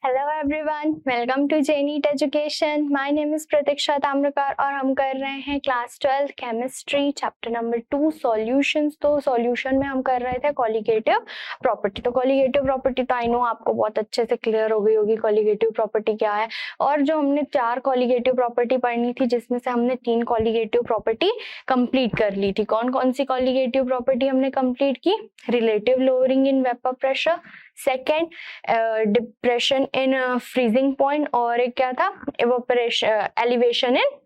Hello everyone, welcome to जेनीट education. My name is Pratiksha Tamrakar और हम कर रहे हैं class 12 chemistry chapter number 2 solutions. तो सॉल्यूशन में हम कर रहे थे कॉलिगेटिव प्रॉपर्टी। तो कॉलिगेटिव प्रॉपर्टी तो आई नो आपको बहुत अच्छे से क्लियर हो गई होगी कॉलिगेटिव प्रॉपर्टी क्या है। और जो हमने 4 कॉलिगेटिव प्रॉपर्टी पढ़नी थी जिसमें से हमने 3 कॉलिगेटिव प्रॉपर्टी कंप्लीट कर ली थी। कौन कौन सी कॉलिगेटिव प्रॉपर्टी हमने कंप्लीट की? Relative lowering in vapour pressure, second depression in freezing point और एक क्या था evaporation elevation in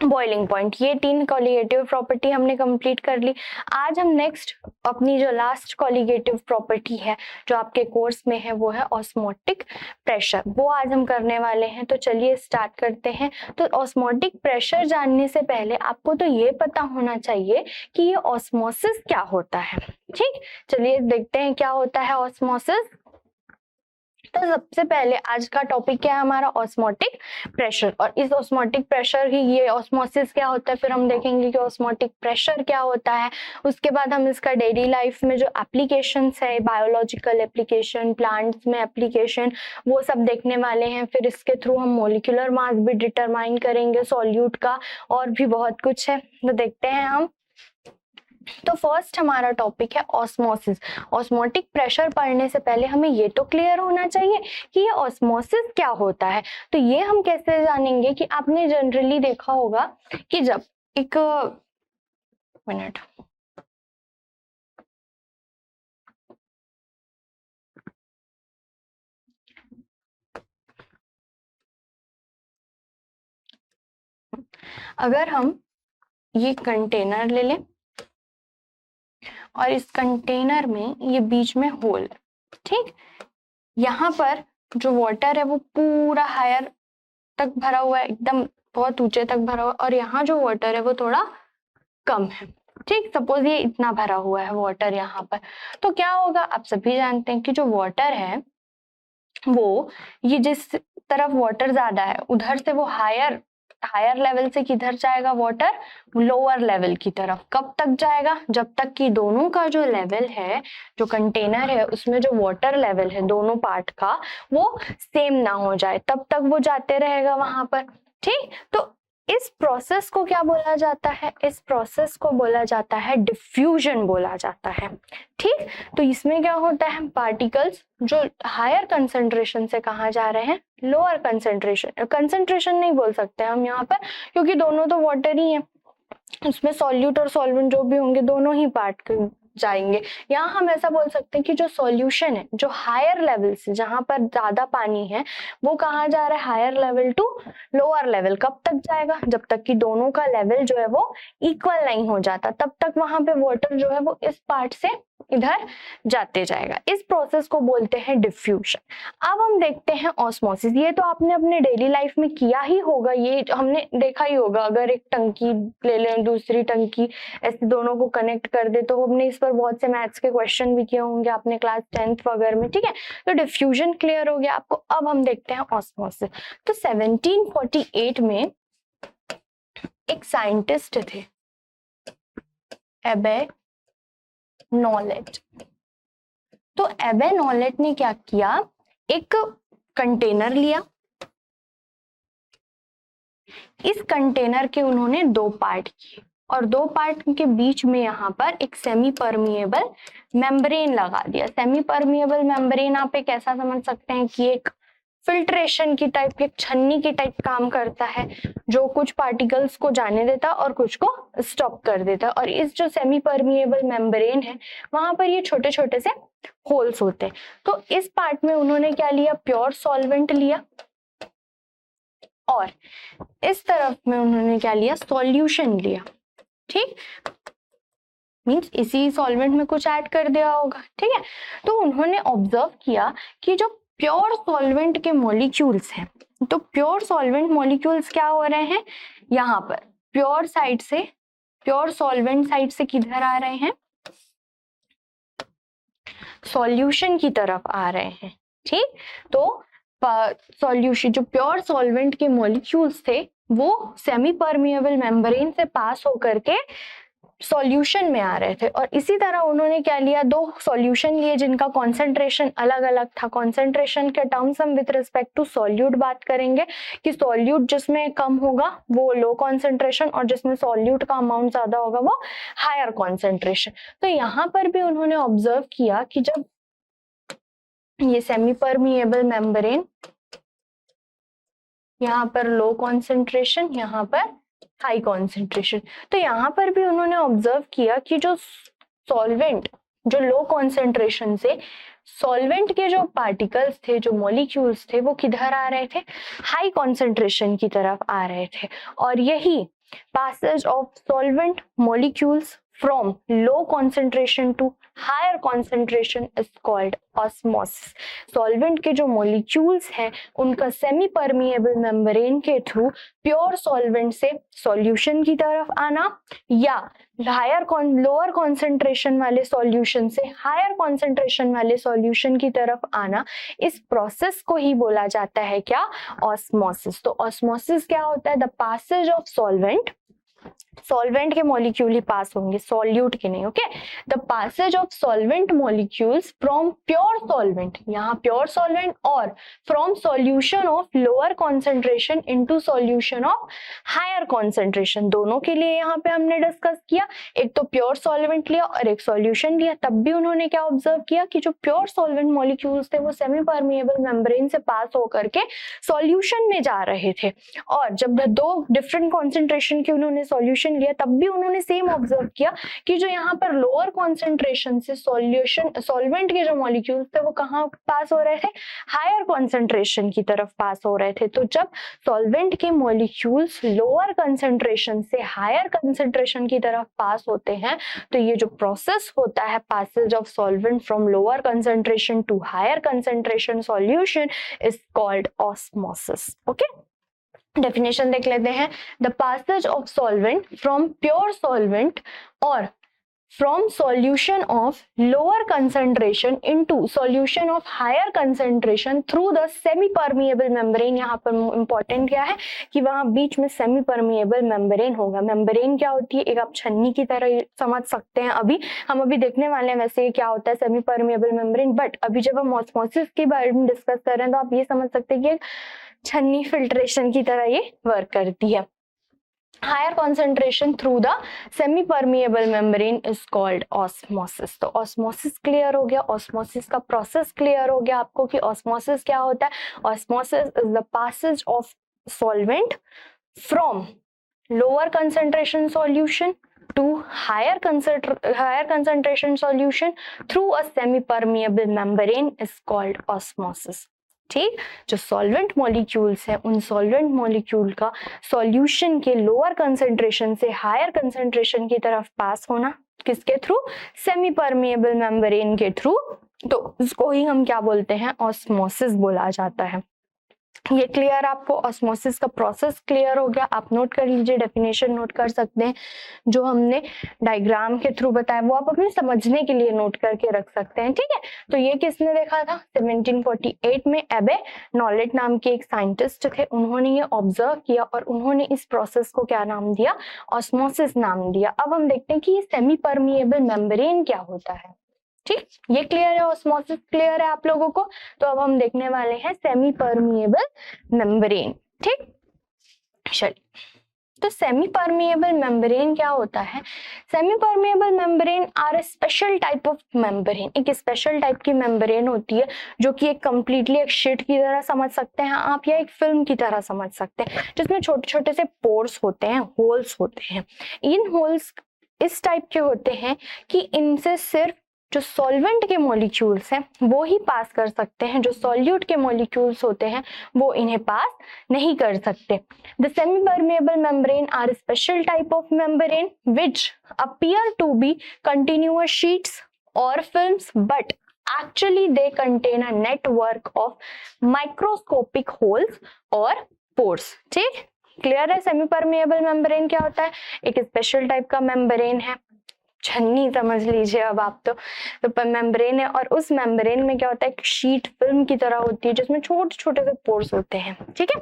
boiling point. ये 3 कॉलिगेटिव प्रॉपर्टी हमने कंप्लीट कर ली। आज हम नेक्स्ट अपनी जो लास्ट कॉलिगेटिव प्रॉपर्टी है जो आपके कोर्स में है वो है ऑस्मोटिक प्रेशर, वो आज हम करने वाले हैं। तो चलिए स्टार्ट करते हैं। तो ऑस्मोटिक प्रेशर जानने से पहले आपको तो ये पता होना चाहिए कि ये ऑस्मोसिस क्या होता है। ठीक, चलिए देखते हैं क्या होता है ऑस्मोसिस। तो सबसे पहले आज का टॉपिक क्या है हमारा? Osmotic pressure. और इस ऑस्मोटिक प्रेशर ही ये ऑस्मोसिस क्या होता है, फिर हम देखेंगे कि ऑस्मोटिक प्रेशर क्या होता है। उसके बाद हम इसका डेली लाइफ में जो एप्लीकेशंस है, बायोलॉजिकल एप्लीकेशन, प्लांट्स में एप्लीकेशन, वो सब देखने वाले हैं। फिर इसके थ्रू हम मोलिकुलर मास भी डिटरमाइन करेंगे सॉल्यूट का, और भी बहुत कुछ है। तो देखते हैं हम। तो फर्स्ट हमारा टॉपिक है ऑस्मोसिस। ऑस्मोटिक प्रेशर पढ़ने से पहले हमें ये तो क्लियर होना चाहिए कि ये ऑस्मोसिस क्या होता है। तो ये हम कैसे जानेंगे कि आपने जनरली देखा होगा कि जब एक मिनट अगर हम ये कंटेनर ले लें और इस कंटेनर में ये बीच में होल है, ठीक, यहाँ पर जो वाटर है वो पूरा हायर तक भरा हुआ है, एकदम बहुत ऊंचे तक भरा हुआ है, और यहाँ जो वाटर है वो थोड़ा कम है। ठीक, सपोज ये इतना भरा हुआ है वाटर यहाँ पर, तो क्या होगा? आप सभी जानते हैं कि जो वाटर है वो ये जिस तरफ वाटर ज्यादा है उधर से वो हायर लेवल से किधर जाएगा? वाटर लोअर लेवल की तरफ। कब तक जाएगा? जब तक कि दोनों का जो लेवल है, जो कंटेनर है उसमें जो वाटर लेवल है दोनों पार्ट का वो सेम ना हो जाए, तब तक वो जाते रहेगा वहां पर। ठीक, तो इस प्रोसेस को क्या बोला जाता है? इस प्रोसेस को बोला जाता है डिफ्यूजन बोला जाता है। ठीक, तो इसमें क्या होता है? पार्टिकल्स जो हायर कंसंट्रेशन से कहाँ जा रहे हैं? लोअर कंसंट्रेशन नहीं बोल सकते हम यहाँ पर, क्योंकि दोनों तो वाटर ही है, उसमें सॉल्यूट और सॉल्वेंट जो भी होंगे दोनों ही पार्ट जाएंगे। यहाँ हम ऐसा बोल सकते हैं कि जो सॉल्यूशन है जो हायर लेवल से, जहां पर ज्यादा पानी है, वो कहाँ जा रहा है? Higher level to lower level. कब तक जाएगा? जब तक कि दोनों का लेवल जो है वो इक्वल नहीं हो जाता, तब तक वहां पे वाटर जो है वो इस पार्ट से इधर जाते जाएगा। इस प्रोसेस को बोलते हैं डिफ्यूजन। अब हम देखते हैं ऑस्मोसिस। ये तो आपने अपने डेली लाइफ में किया ही होगा, ये हमने देखा ही होगा। अगर एक टंकी ले लें, दूसरी टंकी, ऐसे दोनों को कनेक्ट कर दे, तो हमने इस पर बहुत से मैथ्स के क्वेश्चन भी किए होंगे आपने क्लास 10th वगैरह में। ठीक है, तो डिफ्यूजन क्लियर हो गया आपको। अब हम देखते हैं ऑस्मोसिस। तो 1748 में एक साइंटिस्ट थे, एबे नॉलेट। तो एबे नॉलेट ने क्या किया? एक कंटेनर लिया, इस कंटेनर के उन्होंने 2 पार्ट किए, और 2 पार्ट के बीच में यहाँ पर एक सेमी परमिएबल मेम्ब्रेन लगा दिया। सेमी परमिएबल मेम्ब्रेन आप एक ऐसा समझ सकते हैं कि एक फिल्ट्रेशन की टाइप, एक छन्नी की टाइप काम करता है, जो कुछ पार्टिकल्स को जाने देता और कुछ को स्टॉप कर देता। और इस जो सेमी परमिएबल मेम्ब्रेन है वहां पर ये छोटे छोटे से होल्स होते हैं। तो इस पार्ट में उन्होंने क्या लिया? प्योर सॉल्वेंट लिया, और इस तरफ में उन्होंने क्या लिया? सॉल्यूशन लिया। ठीक, मींस इसी सॉल्वेंट में कुछ ऐड कर दिया होगा। ठीक है, तो उन्होंने ऑब्जर्व किया कि जो प्योर सॉल्वेंट के मॉलिक्यूल्स हैं, तो प्योर सॉल्वेंट मॉलिक्यूल्स क्या हो रहे हैं? यहाँ पर प्योर साइड से, प्योर सॉल्वेंट साइड से किधर आ रहे हैं? सॉल्यूशन की तरफ आ रहे हैं। ठीक, तो सॉल्यूशन, जो प्योर सॉल्वेंट के मॉलिक्यूल्स थे वो सेमी परमिएबल मेम्ब्रेन से पास होकर के सॉल्यूशन में आ रहे थे। और इसी तरह उन्होंने क्या लिया, दो सॉल्यूशन लिए जिनका कॉन्सेंट्रेशन अलग अलग था। कॉन्सेंट्रेशन के टर्म्स हम विद रिस्पेक्ट टू सॉल्यूट बात करेंगे कि सॉल्यूट जिसमें कम होगा वो लो कॉन्सेंट्रेशन, और जिसमें सॉल्यूट का अमाउंट ज्यादा होगा वो हायर कॉन्सेंट्रेशन। तो यहाँ पर भी उन्होंने ऑब्जर्व किया कि जब ये सेमी परमिएबल मेम्ब्रेन, यहाँ पर लो कॉन्सेंट्रेशन, यहाँ पर हाई कॉन्सेंट्रेशन, तो यहाँ पर भी उन्होंने ऑब्जर्व किया कि जो सॉल्वेंट, जो लो कॉन्सेंट्रेशन से सॉल्वेंट के जो पार्टिकल्स थे, जो मॉलिक्यूल्स थे, वो किधर आ रहे थे, हाई कॉन्सेंट्रेशन की तरफ आ रहे थे। और यही passage of solvent molecules from low concentration to higher concentration is called osmosis। Solvent के जो मॉलिक्यूल्स हैं उनका सेमी परमिएबल मेम्ब्रेन के थ्रू प्योर सॉल्वेंट से सॉल्यूशन की तरफ आना, या लोअर कॉन्सेंट्रेशन वाले सॉल्यूशन से हायर कॉन्सेंट्रेशन वाले सॉल्यूशन की तरफ आना, इस प्रोसेस को ही बोला जाता है क्या, ऑस्मोसिस। तो ऑस्मोसिस क्या होता है, द पासेज ऑफ सॉल्वेंट के मॉलिक्यूल ही पास होंगे, सॉल्यूट के नहीं। Okay, the passage of solvent molecules from pure solvent, यहाँ प्योर सॉल्वेंट, और from solution of lower concentration into solution of higher concentration. दोनों के लिए यहाँ पे हमने डिस्कस किया, एक तो प्योर सॉल्वेंट लिया और एक सॉल्यूशन लिया। तब भी उन्होंने क्या ऑब्जर्व किया कि जो प्योर सॉल्वेंट मॉलिक्यूल्स थे वो सेमी परमिएबल मेम्ब्रेन से पास होकर के सॉल्यूशन में जा रहे थे। और जब दो डिफरेंट कॉन्सेंट्रेशन के उन्होंने सॉल्यूशन लिया, तब भी उन्होंने सेम ऑब्जर्व किया कि जो यहाँ पर लोअर कॉन्सेंट्रेशन से सॉल्वेंट के जो मॉलिक्यूल्स थे वो कहाँ पास हो रहे थे, हायर कॉन्सेंट्रेशन की तरफ पास हो रहे थे। तो जब सॉल्वेंट के मॉलिक्यूल्स लोअर कंसंट्रेशन से हायर कंसंट्रेशन की तरफ पास होते हैं, तो ये जो प्रोसेस होता है passage of solvent from lower concentration to higher concentration solution is called osmosis. Okay, definition देख लेते हैं। The passage of solvent from pure solvent और from solution of lower concentration into solution of higher concentration through the semi permeable membrane. यहाँ पर important क्या है कि वहां बीच में सेमी परमिएबल मेम्ब्रेन होगा। मेम्ब्रेन क्या होती है, एक आप छन्नी की तरह समझ सकते हैं। हम अभी देखने वाले हैं वैसे क्या होता है सेमी परमिएबल मेम्ब्रेन, बट अभी जब हम ऑस्मोसिस के बारे में डिस्कस कर रहे हैं तो आप ये समझ सकते हैं कि छन्नी फिल्ट्रेशन की तरह ये वर्क करती है। Higher concentration through the semi permeable membrane is called osmosis. तो ऑस्मोसिस क्लियर हो गया, ऑस्मोसिस का प्रोसेस क्लियर हो गया आपको कि ऑस्मोसिस क्या होता है। Osmosis is the passage of solvent from lower concentration solution to higher concentration solution through a semi-permeable membrane is called osmosis। ठीक, जो सॉल्वेंट मॉलिक्यूल्स हैं उन सॉल्वेंट मॉलिक्यूल का सॉल्यूशन के लोअर कंसेंट्रेशन से हायर कंसेंट्रेशन की तरफ पास होना, किसके थ्रू, सेमी परमिएबल मेम्ब्रेन के थ्रू, तो उसको ही हम क्या बोलते हैं, ऑस्मोसिस बोला जाता है। ये क्लियर, आपको ऑस्मोसिस का प्रोसेस क्लियर हो गया। आप नोट कर लीजिए, डेफिनेशन नोट कर सकते हैं, जो हमने डायग्राम के थ्रू बताया वो आप अपने समझने के लिए नोट करके रख सकते हैं। ठीक है, तो ये किसने देखा था, 1748 में एबे नॉलेट नाम के एक साइंटिस्ट थे, उन्होंने ये ऑब्जर्व किया और उन्होंने इस प्रोसेस को क्या नाम दिया, ऑस्मोसिस नाम दिया। अब हम देखते हैं कि ये सेमी परमिएबल मेम्ब्रेन क्या होता है। ठीक, ये क्लियर है, ऑस्मोसिस क्लियर है आप लोगों को। तो अब हम देखने वाले हैं सेमी परमिएबल मेम्ब्रेन। ठीक, चलिए, तो सेमी परमिएबल मेम्ब्रेन क्या होता है। Semi permeable membrane are a special type of membrane, एक स्पेशल टाइप की मेम्ब्रेन होती है जो कि एक कंप्लीटली एक शीट की तरह समझ सकते हैं आप, या एक फिल्म की तरह समझ सकते हैं, जिसमें छोटे छोटे से पोर्स होते हैं, होल्स होते हैं। इन होल्स इस टाइप के होते हैं कि इनसे सिर्फ जो सॉल्वेंट के मॉलिक्यूल्स हैं वो ही पास कर सकते हैं, जो सॉल्यूट के मॉलिक्यूल्स होते हैं वो इन्हें पास नहीं कर सकते। The semi permeable membrane are special type of membrane which appear to be continuous sheets और films, but actually they contain a network of microscopic holes और pores। ठीक, क्लियर है, सेमी परमिएबल मेम्ब्रेन क्या होता है, एक स्पेशल टाइप का membrane है, छन्नी समझ लीजिए अब आप। तो मेम्ब्रेन है और उस मेम्ब्रेन में क्या होता है, एक शीट फिल्म की तरह होती है जिसमें छोटे छोटे से पोर्स होते हैं। ठीक है,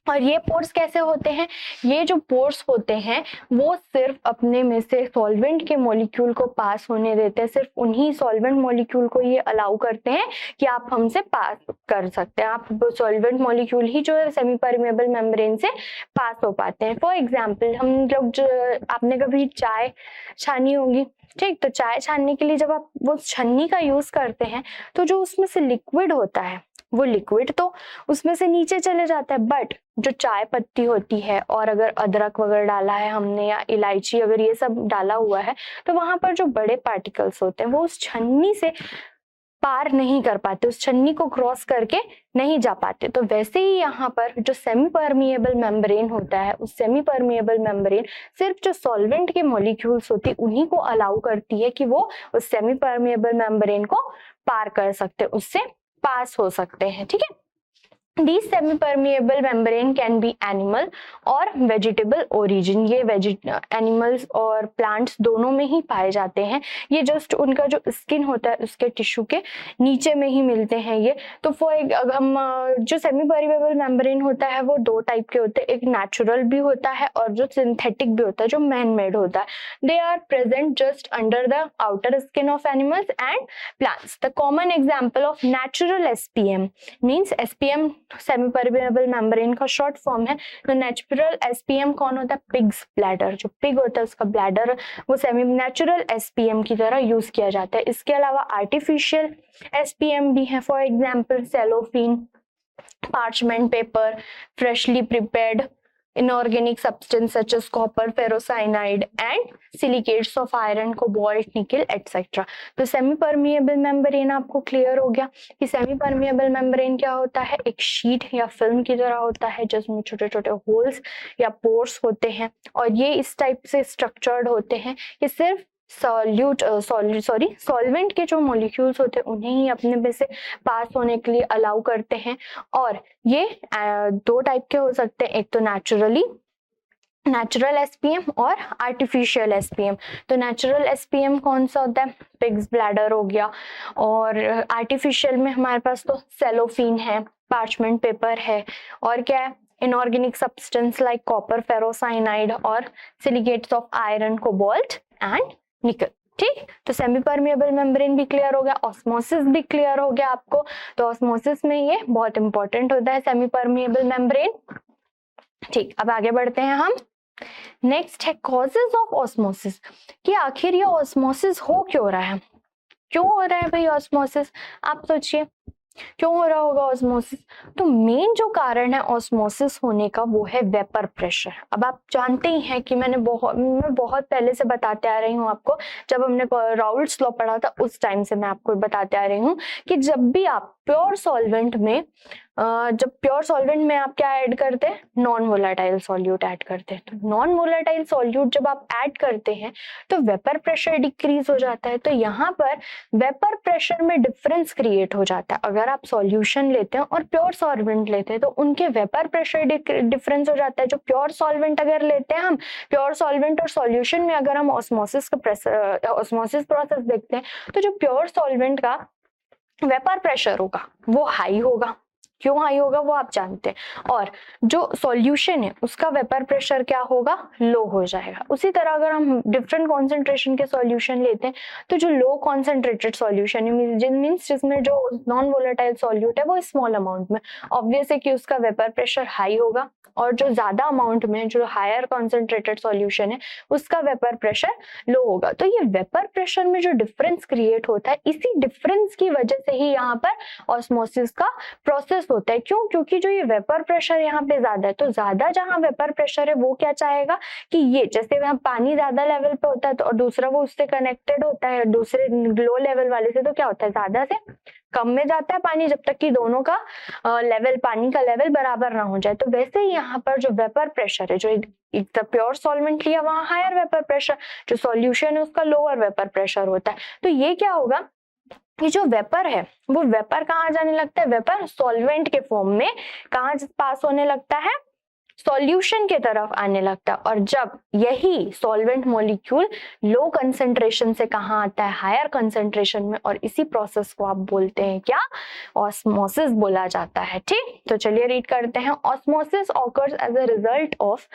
और ये पोर्स कैसे होते हैं? ये जो पोर्स होते हैं वो सिर्फ अपने में से सॉल्वेंट के मॉलिक्यूल को पास होने देते हैं, सिर्फ उन्हीं सॉल्वेंट मॉलिक्यूल को ये अलाउ करते हैं कि आप हमसे पास कर सकते हैं, आप सॉल्वेंट मॉलिक्यूल ही जो है सेमी परमेबल मेम्ब्रेन से पास हो पाते हैं। फॉर एग्जाम्पल हम लोग जो, आपने कभी चाय छानी होगी, ठीक, तो चाय छानने के लिए जब आप वो छन्नी का यूज करते हैं तो जो उसमें से लिक्विड होता है वो लिक्विड तो उसमें से नीचे चले जाता है, बट जो चाय पत्ती होती है और अगर अदरक वगैरह डाला है हमने या इलायची अगर ये सब डाला हुआ है तो वहां पर जो बड़े पार्टिकल्स होते हैं वो उस छन्नी से पार नहीं कर पाते, उस छन्नी को क्रॉस करके नहीं जा पाते। तो वैसे ही यहाँ पर जो सेमी परमिएबल मेम्ब्रेन होता है, उस सेमी परमिएबल मेम्ब्रेन सिर्फ जो सॉल्वेंट के मॉलिक्यूल्स होती है उन्हीं को अलाउ करती है कि वो उस सेमी परमिएबल मेम्ब्रेन को पार कर सकते, उससे पास हो सकते हैं, ठीक है। These semi-permeable membrane can be animal और vegetable origin, ये एनिमल्स और प्लांट्स दोनों में ही पाए जाते हैं। ये जस्ट उनका जो स्किन होता है उसके टिश्यू के नीचे में ही मिलते हैं ये। तो हम जो सेमी परमेबल मेम्ब्रेन होता है वो दो टाइप के होते हैं, एक नेचुरल भी होता है और जो सिंथेटिक भी होता है, जो मैन मेड होता है। They are present just under the outer skin of animals and plants. The common example of natural SPM means SPM semi permeable membrane का शॉर्ट फॉर्म है। तो नेचुरल SPM कौन होता है? पिग्स ब्लैडर, जो pig होता है उसका ब्लैडर वो सेमी नेचुरल SPM की तरह यूज किया जाता है। इसके अलावा आर्टिफिशियल SPM भी है, for example cellophane, parchment paper, freshly prepared inorganic substance such as copper, ferrocyanide and silicates of iron, cobalt, nickel etc. तो सेमी परमिएबल मेम्ब्रेन आपको क्लियर हो गया कि सेमी परमिएबल मेम्ब्रेन क्या होता है? एक शीट या फिल्म की तरह होता है जिसमें छोटे छोटे होल्स या पोर्स होते हैं और ये इस टाइप से स्ट्रक्चर्ड होते हैं कि सिर्फ सॉल्वेंट के जो मॉलिक्यूल्स होते हैं उन्हें ही अपने में से पास होने के लिए अलाउ करते हैं। और ये दो टाइप के हो सकते हैं, एक तो नेचुरल SPM और आर्टिफिशियल SPM। तो नेचुरल SPM कौन सा होता है? पिग्स ब्लैडर हो गया, और आर्टिफिशियल में हमारे पास तो सेलोफिन है, पार्चमेंट पेपर है, और क्या है? Inorganic substance like copper, ferrocyanide और silicates of iron, cobalt and nickel, ठीक। तो सेमी परमिएबल मेम्ब्रेन भी क्लियर हो गया, ऑस्मोसिस भी क्लियर हो गया आपको। तो ऑस्मोसिस में ये बहुत इंपॉर्टेंट होता है सेमी परमिएबल मेम्ब्रेन, ठीक। अब आगे बढ़ते हैं हम। नेक्स्ट है कॉजेज ऑफ ऑस्मोसिस, कि आखिर ये ऑस्मोसिस हो क्यों रहा है, क्यों हो रहा है भाई ऑस्मोसिस? आप सोचिए क्यों हो रहा होगा ऑस्मोसिस? तो मेन जो कारण है ऑस्मोसिस होने का वो है वेपर प्रेशर। अब आप जानते ही हैं कि मैं बहुत पहले से बताते आ रही हूँ आपको, जब हमने राउल्ट्स लॉ पढ़ा था उस टाइम से मैं आपको बताते आ रही हूँ कि जब भी आप प्योर सॉल्वेंट में आप क्या ऐड करते हैं? नॉन वोलेटाइल सॉल्यूट ऐड करते हैं। तो नॉन वोलेटाइल सॉल्यूट जब आप ऐड करते हैं तो वेपर प्रेशर डिक्रीज हो जाता है। तो यहाँ पर वेपर प्रेशर में डिफरेंस क्रिएट हो जाता है। अगर आप सॉल्यूशन लेते हैं और प्योर सॉल्वेंट लेते हैं तो उनके वेपर प्रेशर डिफरेंस हो जाता है। जो प्योर सॉल्वेंट अगर लेते हैं हम, प्योर सॉल्वेंट और सॉल्यूशन में अगर हम ऑस्मोसिस प्रोसेस देखते हैं तो जो प्योर सॉल्वेंट का वेपर प्रेशर होगा वो हाई होगा। क्यों हाई होगा वो आप जानते हैं। और जो सॉल्यूशन है उसका वेपर प्रेशर क्या होगा? लो हो जाएगा। उसी तरह अगर हम डिफरेंट कॉन्सेंट्रेशन के सॉल्यूशन लेते हैं तो जो लो कॉन्सेंट्रेटेड सॉल्यूशन मीन्स जिसमें जो नॉन वोलेटाइल सॉल्यूट है वो स्मॉल अमाउंट में, ऑब्वियस है कि उसका वेपर प्रेशर हाई होगा। और जो ज्यादा अमाउंट में जो हायर कॉन्सेंट्रेटेड सॉल्यूशन है उसका वेपर प्रेशर लो होगा। तो ये वेपर प्रेशर में जो डिफरेंस क्रिएट होता है, इसी डिफरेंस की वजह से ही यहाँ पर ऑस्मोसिस का प्रोसेस होता है। क्यों? क्योंकि जो ये वेपर प्रेशर यहाँ पे ज्यादा है, तो ज्यादा जहाँ वेपर प्रेशर है वो क्या चाहेगा कि ये, जैसे वहाँ पानी ज्यादा लेवल पे होता है तो और दूसरा वो उससे कनेक्टेड होता है दूसरे लो लेवल वाले से, तो क्या होता है ज्यादा से कम में जाता है पानी जब तक कि दोनों का लेवल, पानी का लेवल बराबर ना हो जाए। तो वैसे ही यहाँ पर जो वेपर प्रेशर है, जो एक प्योर सॉल्वेंट लिया वहां हायर वेपर प्रेशर, जो सॉल्यूशन है उसका लोअर वेपर प्रेशर होता है। तो ये क्या होगा कि जो वेपर है वो वेपर कहाँ जाने लगता है? वेपर सॉल्वेंट के फॉर्म में कहाँ पास होने लगता है? सॉल्यूशन के तरफ आने लगता है। और जब यही सॉल्वेंट मॉलिक्यूल लो कंसेंट्रेशन से कहाँ आता है, हायर कंसेंट्रेशन में, और इसी प्रोसेस को आप बोलते हैं क्या, ऑस्मोसिस बोला जाता है। ठीक, तो चलिए रीड करते हैं। Osmosis occurs as a result of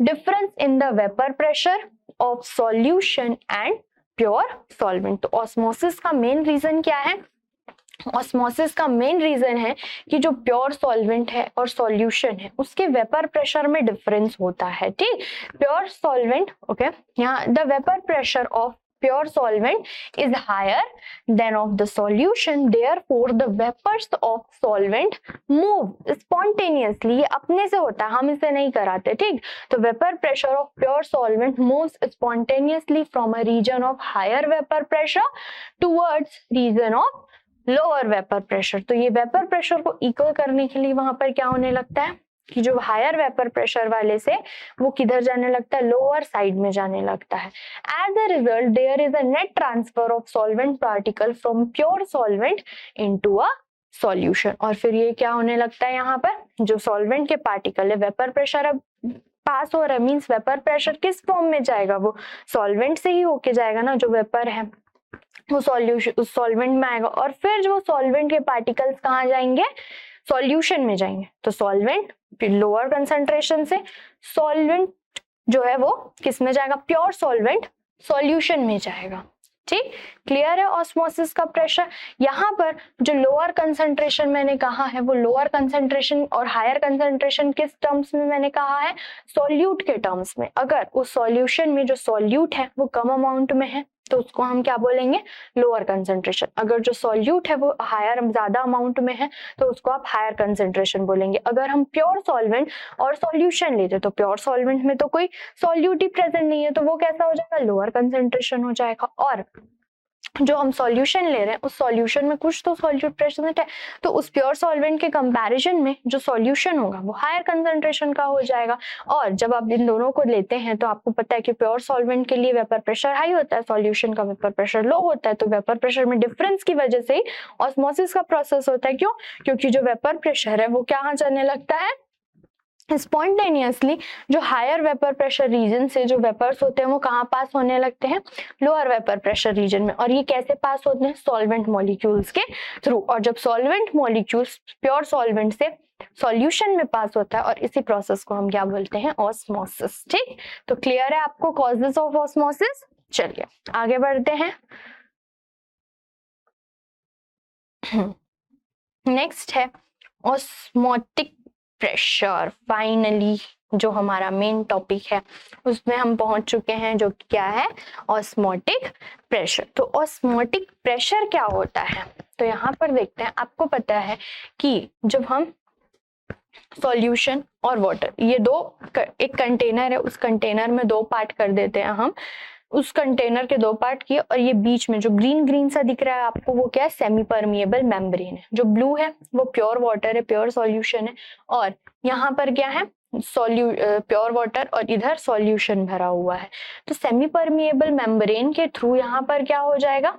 difference in the vapour pressure of solution and pure solvent. तो ऑस्मोसिस का मेन रीजन क्या है, ऑस्मोसिस का मेन रीजन है कि जो प्योर सॉल्वेंट है और सॉल्यूशन है उसके वेपर प्रेशर में डिफरेंस होता है। ठीक, प्योर सॉल्वेंट, ओके, यहाँ the vapour pressure of pure solvent is higher than of the solution, therefore the vapors of solvent move spontaneously। ये अपने से होता है, हम इसे नहीं कराते। ठीक, तो vapor pressure of pure solvent moves spontaneously from a region of higher vapor pressure towards region of lower vapour pressure. तो ये वेपर प्रेशर को इक्वल करने के लिए वहां पर क्या होने लगता है कि जो हायर वेपर प्रेशर वाले से वो किधर जाने लगता है, लोअर साइड में जाने लगता है। As a result there is a net transfer of solvent particle from pure solvent into a solution. और फिर ये क्या होने लगता है, यहाँ पर जो सॉल्वेंट के पार्टिकल है, वेपर प्रेशर अब पास हो रहा है, मीन्स वेपर प्रेशर किस फॉर्म में जाएगा, वो सॉल्वेंट से ही होके जाएगा ना, जो वेपर है वो सॉल्यूशन उस सॉल्वेंट में आएगा। और फिर जो सॉल्वेंट के पार्टिकल्स कहाँ जाएंगे, सॉल्यूशन में जाएंगे। तो सॉल्वेंट फिर लोअर कंसंट्रेशन से सॉल्वेंट जो है वो किस में जाएगा, प्योर सॉल्वेंट सॉल्यूशन में जाएगा। ठीक, क्लियर है ऑस्मोसिस का प्रेशर। यहाँ पर जो लोअर कंसंट्रेशन मैंने कहा है, वो लोअर कंसंट्रेशन और हायर कंसंट्रेशन किस टर्म्स में मैंने कहा है, सॉल्यूट के टर्म्स में। अगर उस सॉल्यूशन में जो सॉल्यूट है वो कम अमाउंट में है तो उसको हम क्या बोलेंगे, लोअर कंसंट्रेशन। अगर जो सॉल्यूट है वो हायर ज्यादा अमाउंट में है तो उसको आप हायर कंसंट्रेशन बोलेंगे। अगर हम प्योर सॉल्वेंट और सॉल्यूशन लेते तो प्योर सॉल्वेंट में तो कोई सॉल्यूट ही प्रेजेंट नहीं है तो वो कैसा हो जाएगा, लोअर कंसंट्रेशन हो जाएगा। और जो हम सॉल्यूशन ले रहे हैं उस सॉल्यूशन में कुछ तो सॉल्यूट प्रेजेंट है, तो उस प्योर सॉल्वेंट के कंपैरिजन में जो सॉल्यूशन होगा वो हायर कंसंट्रेशन का हो जाएगा। और जब आप इन दोनों को लेते हैं तो आपको पता है कि प्योर सॉल्वेंट के लिए वेपर प्रेशर हाई होता है, सॉल्यूशन का वेपर प्रेशर लो होता है। तो वेपर प्रेशर में डिफरेंस की वजह से ही ऑस्मोसिस का प्रोसेस होता है। क्यों, क्योंकि जो वेपर प्रेशर है वो क्या जाने लगता है, स्पॉन्टेनियसली जो हायर वेपर प्रेशर रीजन से जो वेपर्स होते हैं वो कहाँ पास होने लगते हैं, लोअर वेपर प्रेशर रीजन में। और ये कैसे पास होते हैं, सॉल्वेंट मॉलिक्यूल्स के थ्रू। और जब सॉल्वेंट मॉलिक्यूल्स प्योर सॉल्वेंट से सॉल्यूशन में पास होता है और इसी प्रोसेस को हम क्या बोलते हैं, ऑस्मोसिस। ठीक, तो क्लियर है आपको कॉजेस ऑफ ऑस्मोसिस। चलिए आगे बढ़ते हैं। नेक्स्ट है ऑस्मोटिक प्रेशर। फाइनली जो हमारा मेन टॉपिक है उसमें हम पहुंच चुके हैं, जो क्या है, ऑस्मोटिक प्रेशर। तो ऑस्मोटिक प्रेशर क्या होता है, तो यहाँ पर देखते हैं। आपको पता है कि जब हम सॉल्यूशन और वाटर, ये दो एक कंटेनर है, उस कंटेनर में दो पार्ट कर देते हैं हम, उस कंटेनर के दो पार्ट किए, और ये बीच में जो ग्रीन ग्रीन सा दिख रहा है आपको वो क्या है, सेमी परमिएबल मेम्ब्रेन है। जो ब्लू है वो प्योर वाटर है, प्योर सॉल्यूशन है, और यहाँ पर क्या है, प्योर वाटर और इधर सॉल्यूशन भरा हुआ है। तो सेमी परमिएबल मेम्ब्रेन के थ्रू यहाँ पर क्या हो जाएगा,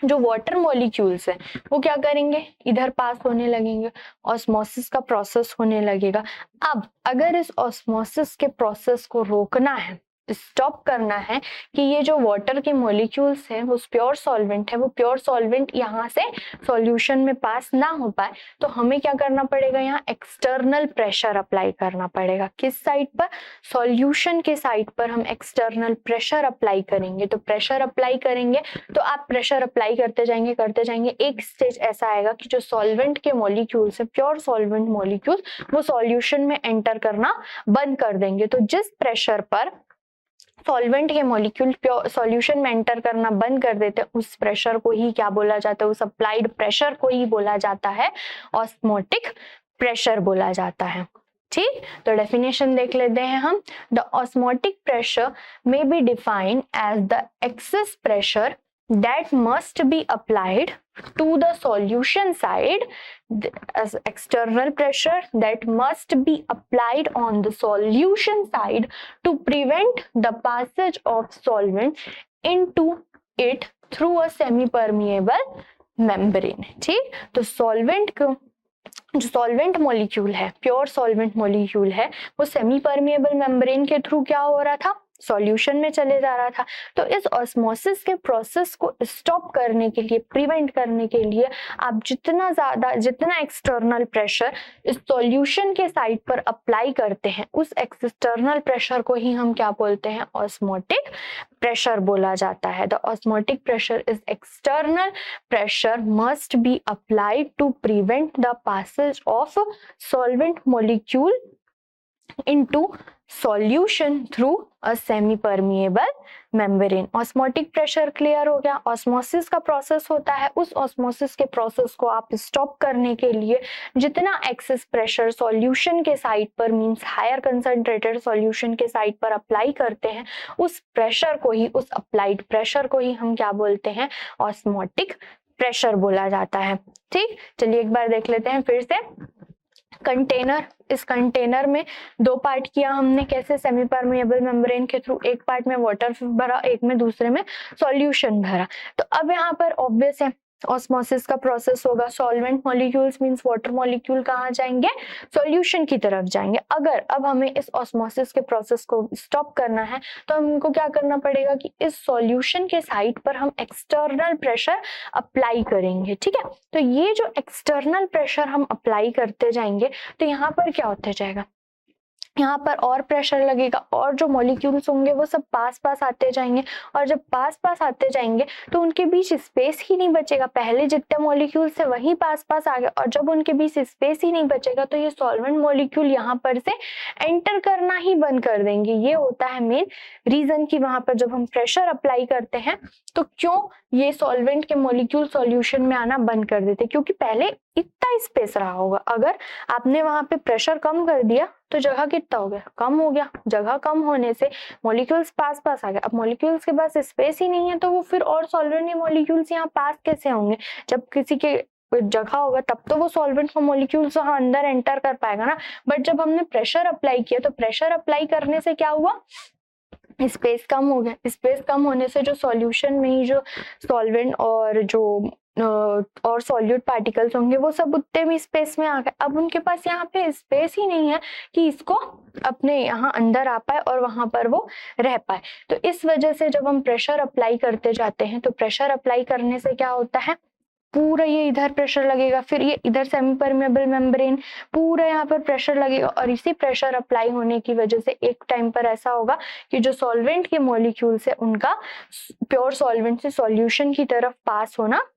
जो वाटर मॉलिक्यूल्स है वो क्या करेंगे, इधर पास होने लगेंगे, ऑस्मोसिस का प्रोसेस होने लगेगा। अब अगर इस ऑस्मोसिस के प्रोसेस को रोकना है, स्टॉप करना है कि ये जो वाटर के मॉलिक्यूल्स हैं वो प्योर सॉल्वेंट है, वो प्योर सॉल्वेंट यहाँ से सॉल्यूशन में पास ना हो पाए, तो हमें क्या करना पड़ेगा, यहाँ एक्सटर्नल प्रेशर अप्लाई करना पड़ेगा। किस साइड पर, सॉल्यूशन के साइड पर हम एक्सटर्नल प्रेशर अप्लाई करेंगे। तो प्रेशर अप्लाई करेंगे तो आप प्रेशर अप्लाई करते जाएंगे, एक स्टेज ऐसा आएगा कि जो सॉल्वेंट के मॉलिक्यूल्स है, प्योर सॉल्वेंट मॉलिक्यूल्स, वो सॉल्यूशन में एंटर करना बंद कर देंगे। तो जिस प्रेशर पर सॉल्वेंट के मॉलिक्यूल प्योर सॉल्यूशन में एंटर करना बंद कर देते हैं, उस प्रेशर को ही क्या बोला जाता है, उस अप्लाइड प्रेशर को ही बोला जाता है, ऑस्मोटिक प्रेशर बोला जाता है। ठीक, तो डेफिनेशन देख लेते हैं हम। The osmotic pressure may be defined as the excess pressure that must be applied to the solution side as external pressure that must be applied on the solution side to prevent the passage of solvent into it through a semi permeable membrane। ठीक, तो solvent को जो solvent molecule है, pure solvent molecule है, वो semi permeable membrane के through क्या हो रहा था, सॉल्यूशन में चले जा रहा था। तो इस ऑस्मोसिस के प्रोसेस को स्टॉप करने के लिए, प्रिवेंट करने के लिए आप जितना एक्सटर्नल प्रेशर इस सॉल्यूशन के साइड पर अप्लाई करते हैं, उस एक्सटर्नल प्रेशर को ही हम क्या बोलते हैं, ऑस्मोटिक प्रेशर बोला जाता है। The osmotic pressure is external pressure must be applied to prevent the passage of solvent molecule into solution through a semi-permeable membrane। Osmotic pressure clear हो गया। ऑस्मोसिस का प्रोसेस होता है, उस ऑस्मोसिस के प्रोसेस को आप स्टॉप करने के लिए जितना एक्सेस प्रेशर सॉल्यूशन के साइड पर, मींस हायर कंसंट्रेटेड सॉल्यूशन के साइड पर अप्लाई करते हैं, उस प्रेशर को ही, उस अप्लाइड प्रेशर को ही हम क्या बोलते हैं, ऑस्मोटिक प्रेशर बोला जाता है। ठीक, चलिए एक बार देख लेते हैं फिर से। कंटेनर, इस कंटेनर में दो पार्ट किया हमने, कैसे, सेमी परमिएबल मेम्ब्रेन के थ्रू। एक पार्ट में वाटर भरा, एक में दूसरे में सॉल्यूशन भरा। तो अब यहाँ पर ऑब्वियस है ऑस्मोसिस का प्रोसेस होगा। Solvent molecules means water molecule कहाँ जाएंगे, सॉल्यूशन की तरफ जाएंगे। अगर अब हमें इस ऑस्मोसिस के प्रोसेस को स्टॉप करना है तो हमको क्या करना पड़ेगा कि इस सॉल्यूशन के साइड पर हम एक्सटर्नल प्रेशर अप्लाई करेंगे। ठीक है, तो ये जो एक्सटर्नल प्रेशर हम अप्लाई करते जाएंगे तो यहाँ पर क्या होते जाएगा, यहाँ पर और प्रेशर लगेगा और जो मॉलिक्यूल्स होंगे वो सब पास पास आते जाएंगे, और जब पास पास आते जाएंगे तो उनके बीच स्पेस ही नहीं बचेगा। पहले जितने मॉलिक्यूल्स थे वही पास पास आ गए, और जब उनके बीच स्पेस ही नहीं बचेगा तो ये सॉल्वेंट मॉलिक्यूल यहाँ पर से एंटर करना ही बंद कर देंगे। ये होता है मेन रीजन कि वहां पर जब हम प्रेशर अप्लाई करते हैं तो क्यों ये सॉल्वेंट के मॉलिक्यूल सॉल्यूशन में आना बंद कर देते, क्योंकि पहले इतना स्पेस रहा होगा। अगर आपने वहां पे प्रेशर कम कर दिया तो जगह कितना हो गया, कम हो गया। जगह कम होने से मॉलिक्यूल्स पास पास आ गए। अब मॉलिक्यूल्स के पास स्पेस ही नहीं है तो वो फिर और सॉल्वेंट के मॉलिक्यूल्स यहाँ पास कैसे होंगे। जब किसी के जगह होगा तब तो वो सॉल्वेंट का मॉलिक्यूल्स वहां अंदर एंटर कर पाएगा ना। बट जब हमने प्रेशर अप्लाई किया तो प्रेशर अप्लाई करने से क्या हुआ, स्पेस कम हो गया। स्पेस कम होने से जो सॉल्यूशन में ही जो सॉल्वेंट और जो और सॉल्यूट पार्टिकल्स होंगे वो सब उतने भी स्पेस में आ गए। अब उनके पास यहाँ पे स्पेस ही नहीं है कि इसको अपने यहाँ अंदर आ पाए और वहां पर वो रह पाए। तो इस वजह से जब हम प्रेशर अप्लाई करते जाते हैं तो प्रेशर अप्लाई करने से क्या होता है, पूरा ये इधर प्रेशर लगेगा, फिर ये इधर सेमी परमेबल मेम्ब्रेन, पूरा यहाँ पर प्रेशर लगेगा। और इसी प्रेशर अप्लाई होने की वजह से एक टाइम पर ऐसा होगा कि जो सॉल्वेंट के मॉलिक्यूल्स है उनका प्योर सॉल्वेंट से सॉल्यूशन की तरफ पास होना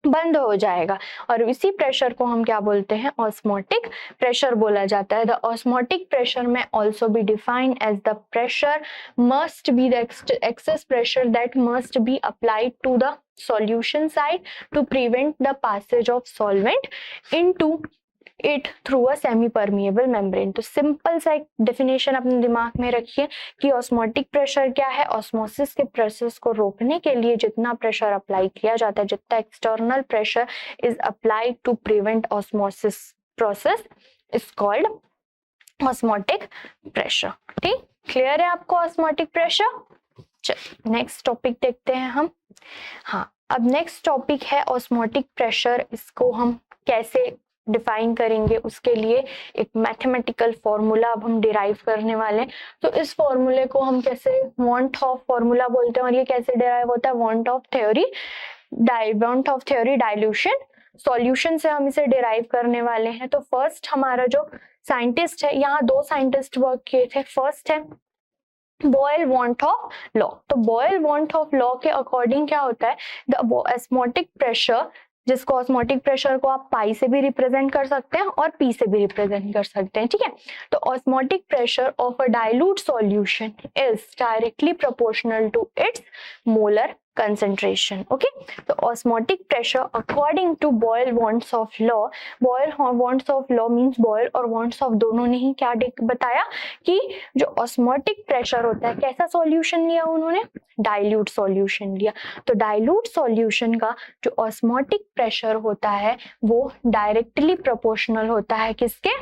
बंद हो जाएगा। और इसी प्रेशर को हम क्या बोलते हैं, ऑस्मोटिक प्रेशर बोला जाता है। The osmotic pressure may also be defined as the pressure must be the excess pressure that must be applied to the solution side to prevent the passage of solvent into it through a semi permeable membrane। तो simple सा एक definition अपने दिमाग में रखिए कि osmotic pressure क्या है। ऑस्मोसिस के प्रोसेस को रोकने के लिए जितना प्रेशर अप्लाई किया जाता है, जितना external pressure is applied to prevent osmosis process is called osmotic pressure. ठीक, क्लियर है आपको ऑस्मोटिक प्रेशर। चलो नेक्स्ट टॉपिक देखते हैं हम। हाँ, अब नेक्स्ट टॉपिक है ऑस्मोटिक प्रेशर। इसको हम कैसे डिफाइन करेंगे, उसके लिए एक मैथमेटिकल फॉर्मूला अब हम डिराइव करने वाले हैं। तो इस फॉर्मूले को हम कैसे, वॉन्ट ऑफ फॉर्मूला बोलते हैं। और ये कैसे डिराइव होता है, want of theory dilution solution से हम इसे डिराइव करने वाले हैं। तो फर्स्ट हमारा जो साइंटिस्ट है, यहाँ दो साइंटिस्ट वर्क किए थे। फर्स्ट है बॉयल वॉन्ट ऑफ लॉ। तो बॉयल वॉन्ट ऑफ लॉ के अकॉर्डिंग क्या होता है, द ऑस्मोटिक प्रेशर, जिसको ऑस्मोटिक प्रेशर को आप पाई से भी रिप्रेजेंट कर सकते हैं और पी से भी रिप्रेजेंट कर सकते हैं। ठीक है, तो osmotic pressure of a dilute solution is directly proportional to its molar concentration। Okay, तो osmotic pressure according to Boyle van't Hoff law, Boyle van't Hoff law means Boyle और वॉन्ट्स ऑफ दोनों ने ही क्या बताया कि जो ऑस्मोटिक प्रेशर होता है, कैसा सॉल्यूशन लिया उन्होंने, डाइल्यूट सॉल्यूशन लिया। तो डाइल्यूट सॉल्यूशन का जो ऑस्मोटिक प्रेशर होता है वो डायरेक्टली प्रोपोर्शनल होता है किसके,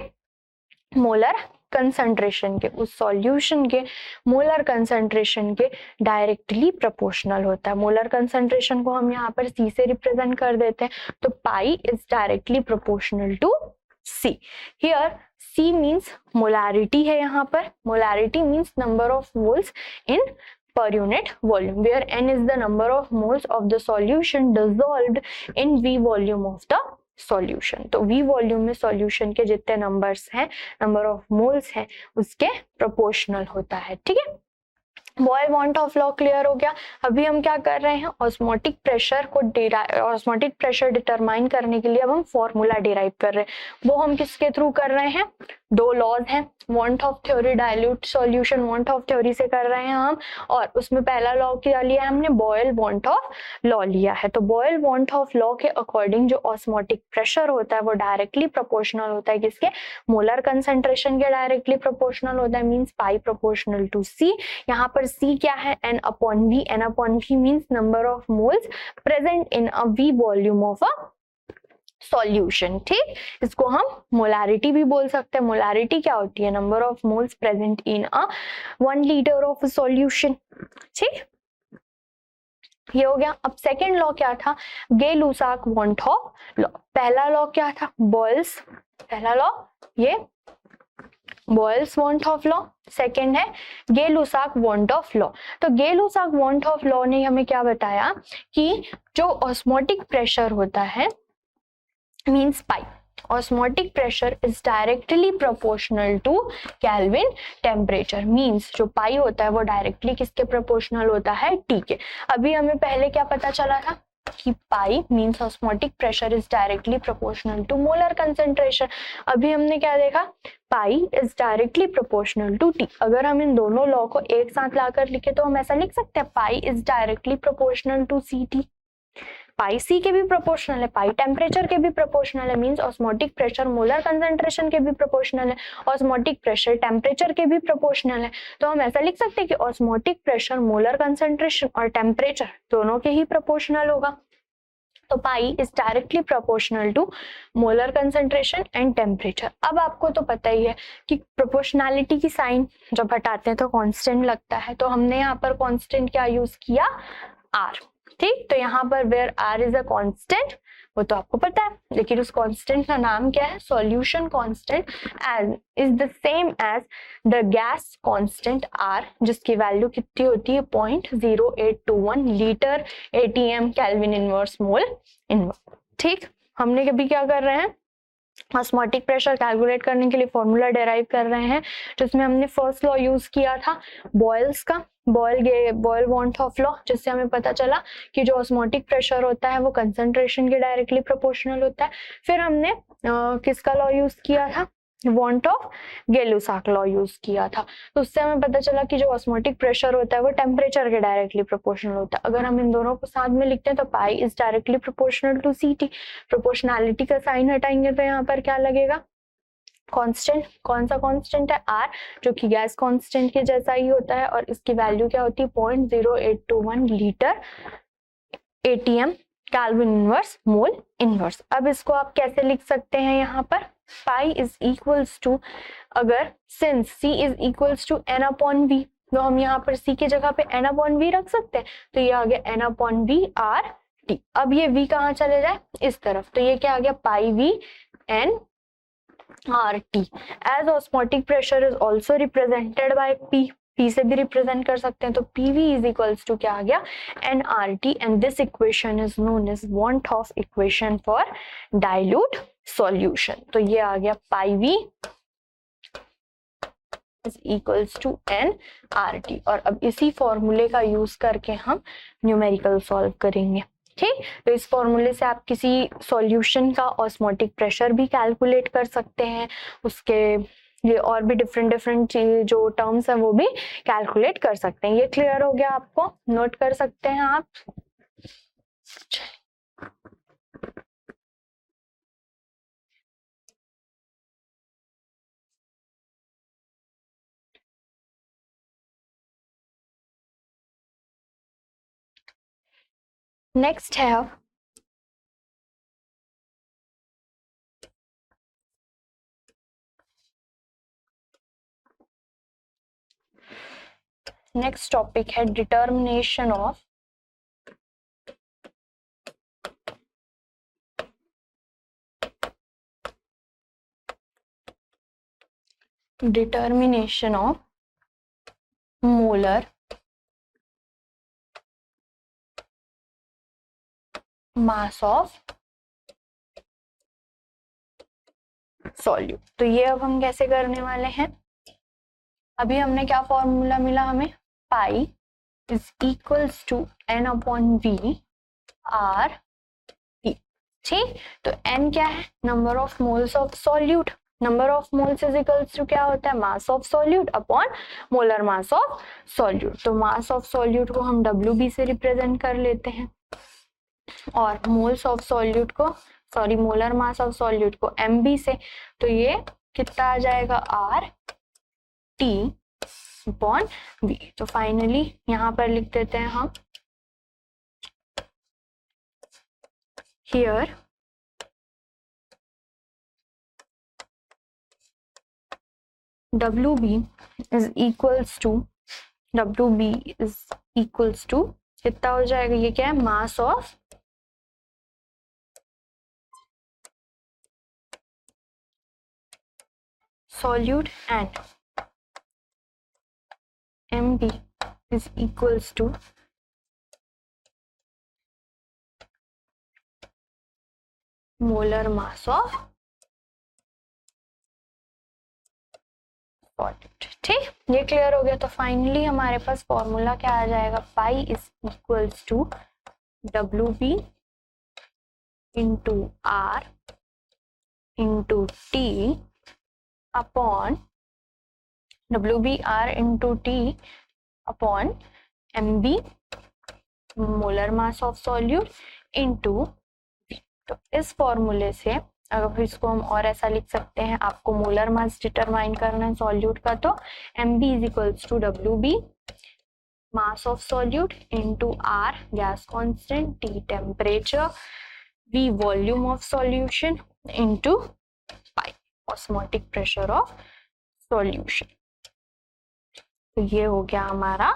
मोलर कंसंट्रेशन के, उस सॉल्यूशन के मोलर कंसंट्रेशन के डायरेक्टली प्रोपोर्शनल होता है। मोलर कंसंट्रेशन को हम यहाँ पर C से रिप्रेजेंट कर देते हैं। तो pi is directly proportional to C. Here C means molarity है यहाँ पर. Molarity means number of moles in per unit volume, where N is the number of moles of the solution dissolved in V volume of the solution. तो V volume में solution के जितने numbers हैं, number of moles हैं, उसके proportional होता है. ठीक है. Boyle van't Hoff law clear हो गया. अभी हम क्या कर रहे हैं, ऑस्मोटिक प्रेशर को ऑस्मोटिक प्रेशर डिटरमाइन करने के लिए अब हम फॉर्मूला डिराइव कर रहे हैं. वो हम किसके थ्रू कर रहे हैं, दो लॉज हैं, want of theory, dilute solution want of theory से कर रहे हैं हम. और उसमें पहला लॉ क्या लिया है हमने, बॉयल वॉन्ट ऑफ लॉ लिया है. तो बॉयल वॉन्ट ऑफ लॉ के अकॉर्डिंग जो ऑस्मोटिक प्रेशर होता है वो डायरेक्टली प्रोपोर्शनल होता है किसके, मोलर कंसंट्रेशन के डायरेक्टली प्रोपोर्शनल होता है. मींस पाई प्रोपोर्शनल टू सी. यहाँ पर C क्या है, N upon V. N upon V means number of moles present in a V volume of a solution. ठीक, इसको हम मोलारिटी भी बोल सकते हैं. मोलारिटी क्या होती है, number of moles present in a 1 litre of solution. ठीक, ये हो गया. अब सेकेंड लॉ क्या था, गे-लुसाक वॉन्ट ऑफ लॉ. पहला लॉ क्या था, बॉयल्स, पहला लॉ ये Boyle's van't Hoff law. Second है गे-लुसाक वॉन्ट ऑफ लॉ. तो गे-लुसाक वॉन्ट ऑफ लॉ ने हमें क्या बताया कि जो ऑस्मोटिक प्रेशर होता है means pi, osmotic pressure is directly proportional to Kelvin temperature. Means जो पाई होता है वो डायरेक्टली किसके प्रोपोर्शनल होता है, T के. अभी हमें पहले क्या पता चला था कि pi means osmotic pressure is directly proportional to molar concentration. अभी हमने क्या देखा, pi is directly proportional to T. अगर हम इन दोनों लॉ को एक साथ लाकर लिखे तो हम ऐसा लिख सकते हैं, pi is directly proportional to CT. Pi C के भी प्रोपोर्शनल है, पाई टेम्परेचर के भी प्रोपोर्शनल है. Means osmotic pressure molar concentration के भी प्रोपोर्शनल है, ऑस्मोटिक प्रेशर टेम्परेचर के भी प्रोपोर्शनल है. तो हम ऐसा लिख सकते हैं कि ऑस्मोटिक प्रेशर मोलर कंसंट्रेशन और टेम्परेचर दोनों के ही प्रोपोर्शनल होगा. तो pi is directly proportional to molar concentration and temperature. अब आपको तो पता ही है कि प्रोपोर्शनैलिटी की साइन जब हटाते हैं तो कांस्टेंट लगता है. तो हमने यहाँ पर कांस्टेंट क्या यूज किया, R. ठीक, तो यहाँ पर where R is a constant वो तो आपको पता है, लेकिन उस कांस्टेंट का नाम क्या है, solution constant as is the same as the gas constant R, जिसकी वैल्यू कितनी होती है 0.0821 litre ATM Kelvin inverse mole inverse. ठीक, हमने कभी क्या कर रहे हैं, ऑस्मोटिक प्रेशर कैलकुलेट करने के लिए फॉर्मूला डेराइव कर रहे हैं, जिसमें हमने फर्स्ट लॉ यूज किया था बॉयल्स का, बॉयल वॉन्ट ऑफ लॉ, जिससे हमें पता चला कि जो ऑस्मोटिक प्रेशर होता है वो कंसंट्रेशन के डायरेक्टली प्रोपोर्शनल होता है. फिर हमने किसका लॉ यूज किया था, वॉन्ट ऑफ गे-लुसाक लॉ यूज किया था. तो उससे हमें पता चला कि जो ऑस्मोटिक प्रेशर होता है वो टेम्परेचर के डायरेक्टली प्रोपोर्शनल होता है. अगर हम इन दोनों को साथ में लिखते हैं तो pi is directly proportional to CT. Proportionality का साइन हटाएंगे तो यहाँ पर क्या लगेगा, कांस्टेंट. कौन सा कांस्टेंट है, R, जो कि गैस कांस्टेंट के जैसा ही होता है और इसकी वैल्यू क्या होती है 0.0821 litre ATM Kelvin inverse mole inverse. अब इसको आप कैसे लिख सकते हैं, यहाँ पर पाई इज इक्वल्स टू, अगर since C is equals to N upon V, तो हम यहाँ पर C की जगह पे N अपॉन V रख सकते हैं. तो ये आ गया N अपॉन V RT. अब ये V कहाँ चले जाए, इस तरफ, तो ये क्या आ गया, pi V N RT. As osmotic pressure is also represented by P से भी रिप्रेजेंट कर सकते हैं. तो PV इज इक्वल्स टू क्या आ गया, nRT. And this equation is known as van't Hoff equation for dilute solution. तो ये आ गया pi V is equals to nRT. और अब इसी फॉर्मूले का यूज करके हम न्यूमेरिकल सॉल्व करेंगे. ठीक, तो इस फॉर्मूले से आप किसी सॉल्यूशन का ऑस्मोटिक प्रेशर भी कैलकुलेट कर सकते हैं, उसके ये और भी डिफरेंट जो टर्म्स है वो भी कैलकुलेट कर सकते हैं. ये क्लियर हो गया आपको, नोट कर सकते हैं आप. नेक्स्ट है नेक्स्ट टॉपिक है determination of determination of molar mass of solute। तो ये अब हम कैसे करने वाले हैं, अभी हमने क्या फॉर्मूला मिला हमें, pi is equals to n upon v R T. ठीक, तो n क्या है, number of moles of solute, number of moles is equals to क्या होता है, mass of solute upon molar mass of solute. तो मास ऑफ सॉल्यूट को हम WB से रिप्रेजेंट कर लेते हैं और मोल्स ऑफ सॉल्यूट को, sorry molar mass of solute को MB से। तो ये कितना आ जाएगा, आर टी अपॉन V। तो फाइनली यहाँ पर लिख देते हैं हम, here WB is equals to, WB is equals to कितना हो जाएगा, ये क्या है, mass of solute and MB is equals to molar mass of solute। ठीक, ये क्लियर हो गया। तो फाइनली हमारे पास फॉर्मूला क्या आ जाएगा, pi is equals to WB into R into T upon WBR into T upon MB molar mass of solute into V। तो इस फॉर्मूले से अगर इसको हम और ऐसा लिख सकते हैं, आपको मोलर मास डिटरमाइन करना है सॉल्यूट का, तो MB is equals to WB mass of solute into R gas constant, T temperature, V volume of solution into pi osmotic pressure of solution. तो ये हो गया हमारा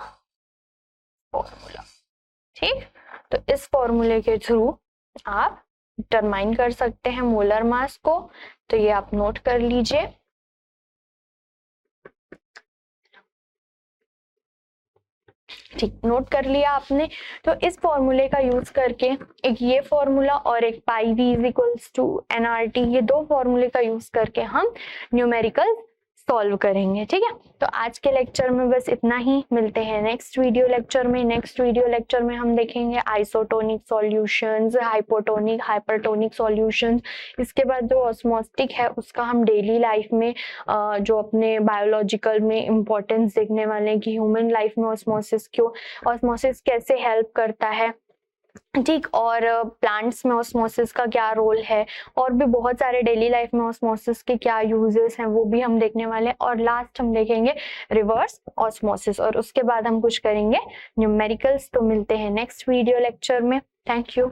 फॉर्मूला। ठीक, तो इस फॉर्मूले के थ्रू आप डिटरमाइन कर सकते हैं मोलर मास को। तो ये आप नोट कर लीजिए। ठीक, नोट कर लिया आपने। तो इस फॉर्मूले का यूज करके, एक ये फॉर्मूला और एक pi v is equals to nRT, ये दो फॉर्मूले का यूज करके हम न्यूमेरिकल सॉल्व करेंगे। ठीक है, तो आज के लेक्चर में बस इतना ही, मिलते हैं नेक्स्ट वीडियो लेक्चर में। नेक्स्ट वीडियो लेक्चर में हम देखेंगे isotonic solutions, hypotonic, hypertonic solutions. इसके बाद जो ऑस्मोस्टिक है उसका हम डेली लाइफ में जो अपने बायोलॉजिकल में इंपॉर्टेंस देखने वाले हैं कि ह्यूमन लाइफ में ऑस्मोसिस क्यों, ऑस्मोसिस कैसे हेल्प करता है। ठीक, और प्लांट्स में ऑस्मोसिस का क्या रोल है, और भी बहुत सारे डेली लाइफ में ऑस्मोसिस के क्या यूजेस हैं वो भी हम देखने वाले हैं। और लास्ट हम देखेंगे रिवर्स ऑस्मोसिस, और उसके बाद हम कुछ करेंगे न्यूमेरिकल्स। तो मिलते हैं नेक्स्ट वीडियो लेक्चर में। Thank you.